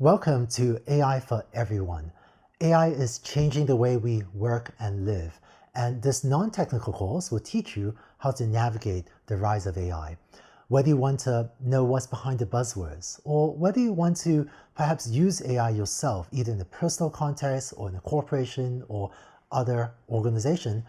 Welcome to AI for Everyone. AI is changing the way we work and live, and this non-technical course will teach you how to navigate the rise of AI. Whether you want to know what's behind the buzzwords, or whether you want to perhaps use AI yourself, either in a personal context or in a corporation or other organization,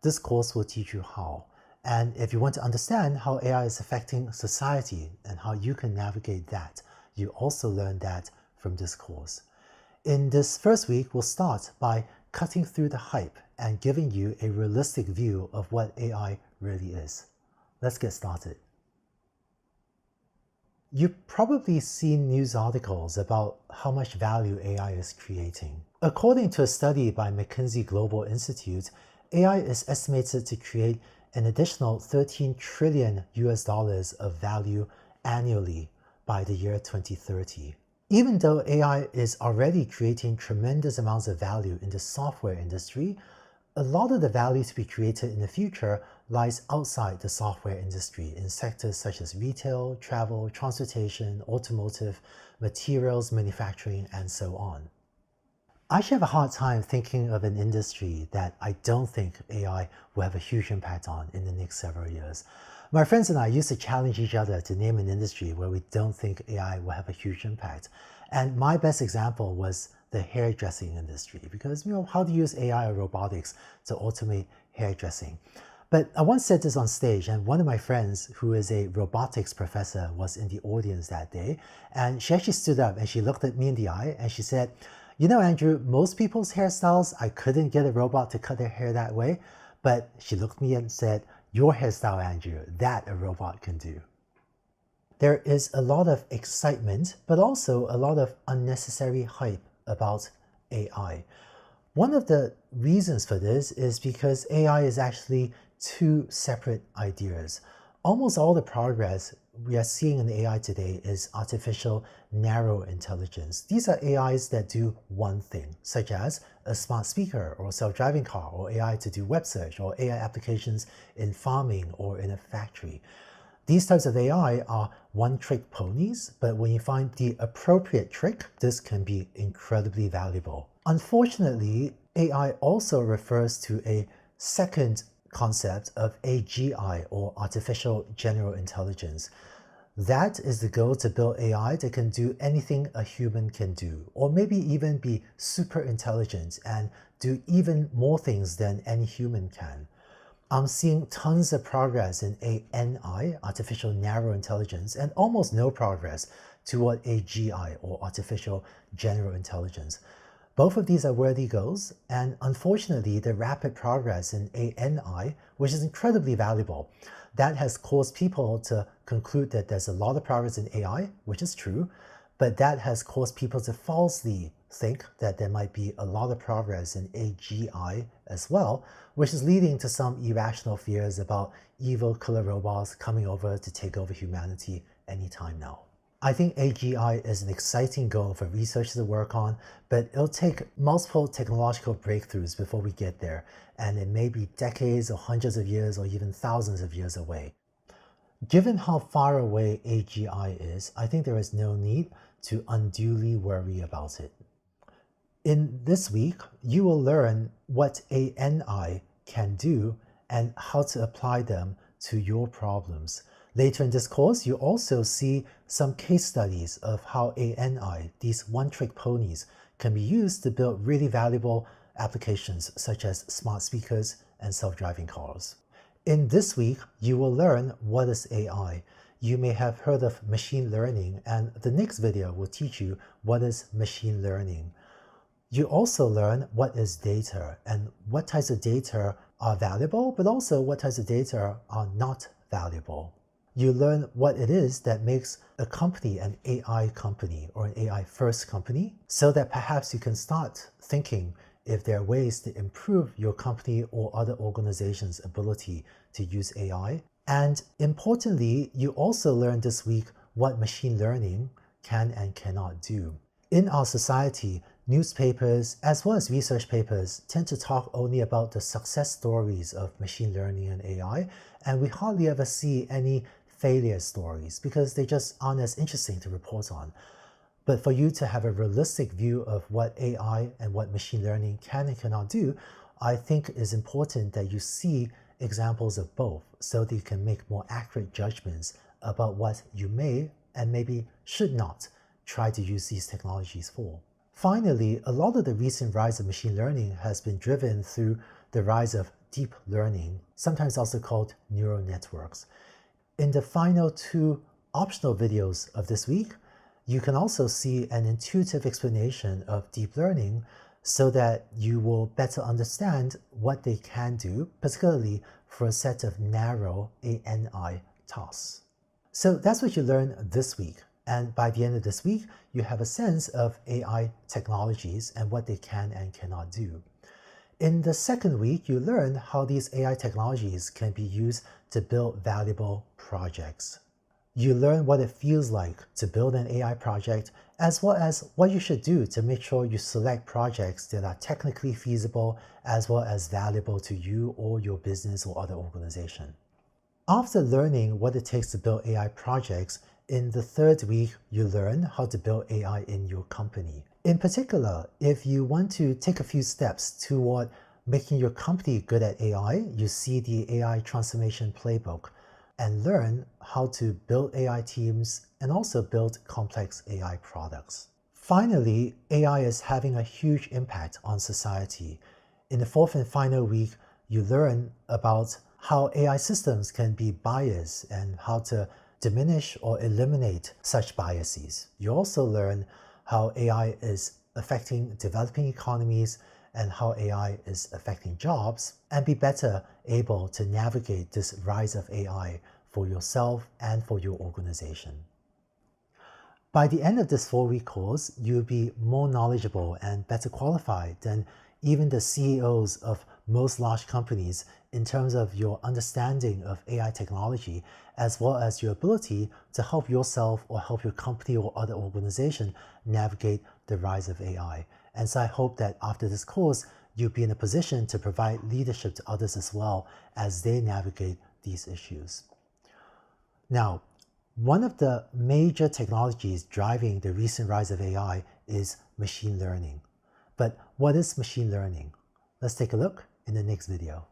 this course will teach you how. And if you want to understand how AI is affecting society and how you can navigate that, you also learn that from this course. In this first week, we'll start by cutting through the hype and giving you a realistic view of what AI really is. Let's get started. You've probably seen news articles about how much value AI is creating. According to a study by McKinsey Global Institute, AI is estimated to create an additional $13 trillion of value annually by the year 2030. Even though AI is already creating tremendous amounts of value in the software industry, a lot of the value to be created in the future lies outside the software industry in sectors such as retail, travel, transportation, automotive, materials, manufacturing, and so on. I should have a hard time thinking of an industry that I don't think AI will have a huge impact on in the next several years. My friends and I used to challenge each other to name an industry where we don't think AI will have a huge impact. And my best example was the hairdressing industry, because how to use AI or robotics to automate hairdressing. But I once said this on stage, and one of my friends who is a robotics professor was in the audience that day, and she actually stood up and she looked at me in the eye and she said, Andrew, most people's hairstyles, I couldn't get a robot to cut their hair that way, but she looked at me and said, your hairstyle, Andrew, that a robot can do. There is a lot of excitement, but also a lot of unnecessary hype about AI. One of the reasons for this is because AI is actually two separate ideas. Almost all the progress we are seeing in AI today is artificial narrow intelligence. These are AIs that do one thing, such as a smart speaker or self-driving car, or AI to do web search, or AI applications in farming or in a factory. These types of AI are one-trick ponies, but when you find the appropriate trick, this can be incredibly valuable. Unfortunately, AI also refers to a second concept of AGI, or artificial general intelligence. That is the goal, to build AI that can do anything a human can do, or maybe even be super intelligent and do even more things than any human can. I'm seeing tons of progress in ANI, artificial narrow intelligence, and almost no progress toward AGI, or artificial general intelligence. Both of these are worthy goals, and unfortunately, the rapid progress in ANI, which is incredibly valuable, that has caused people to conclude that there's a lot of progress in AI, which is true, but that has caused people to falsely think that there might be a lot of progress in AGI as well, which is leading to some irrational fears about evil killer robots coming over to take over humanity anytime now. I think AGI is an exciting goal for researchers to work on, but it'll take multiple technological breakthroughs before we get there, and it may be decades or hundreds of years or even thousands of years away. Given how far away AGI is, I think there is no need to unduly worry about it. In this week, you will learn what ANI can do and how to apply them to your problems. Later in this course, you also see some case studies of how ANI, these one-trick ponies, can be used to build really valuable applications such as smart speakers and self-driving cars. In this week, you will learn what is AI. You may have heard of machine learning, and the next video will teach you what is machine learning. You also learn what is data and what types of data are valuable, but also what types of data are not valuable. You learn what it is that makes a company an AI company or an AI first company, so that perhaps you can start thinking if there are ways to improve your company or other organizations' ability to use AI. And importantly, you also learn this week what machine learning can and cannot do. In our society, newspapers as well as research papers tend to talk only about the success stories of machine learning and AI, and we hardly ever see any failure stories because they just aren't as interesting to report on. But for you to have a realistic view of what AI and what machine learning can and cannot do, I think it's important that you see examples of both so that you can make more accurate judgments about what you may and maybe should not try to use these technologies for. Finally, a lot of the recent rise of machine learning has been driven through the rise of deep learning, sometimes also called neural networks. In the final 2 optional videos of this week, you can also see an intuitive explanation of deep learning so that you will better understand what they can do, particularly for a set of narrow ANI tasks. So that's what you learned this week. And by the end of this week, you have a sense of AI technologies and what they can and cannot do. In the second week, you learn how these AI technologies can be used to build valuable projects. You learn what it feels like to build an AI project, as well as what you should do to make sure you select projects that are technically feasible, as well as valuable to you or your business or other organization. After learning what it takes to build AI projects, in the third week, you learn how to build AI in your company. In particular, if you want to take a few steps toward making your company good at AI, you see the AI transformation playbook and learn how to build AI teams and also build complex AI products. Finally, AI is having a huge impact on society. In the fourth and final week, you learn about how AI systems can be biased and how to diminish or eliminate such biases. You also learn how AI is affecting developing economies and how AI is affecting jobs, and be better able to navigate this rise of AI for yourself and for your organization. By the end of this 4-week course, you'll be more knowledgeable and better qualified than even the CEOs of most large companies in terms of your understanding of AI technology, as well as your ability to help yourself or help your company or other organization navigate the rise of AI. And so I hope that after this course, you'll be in a position to provide leadership to others as well as they navigate these issues. Now, one of the major technologies driving the recent rise of AI is machine learning. But what is machine learning? Let's take a look in the next video.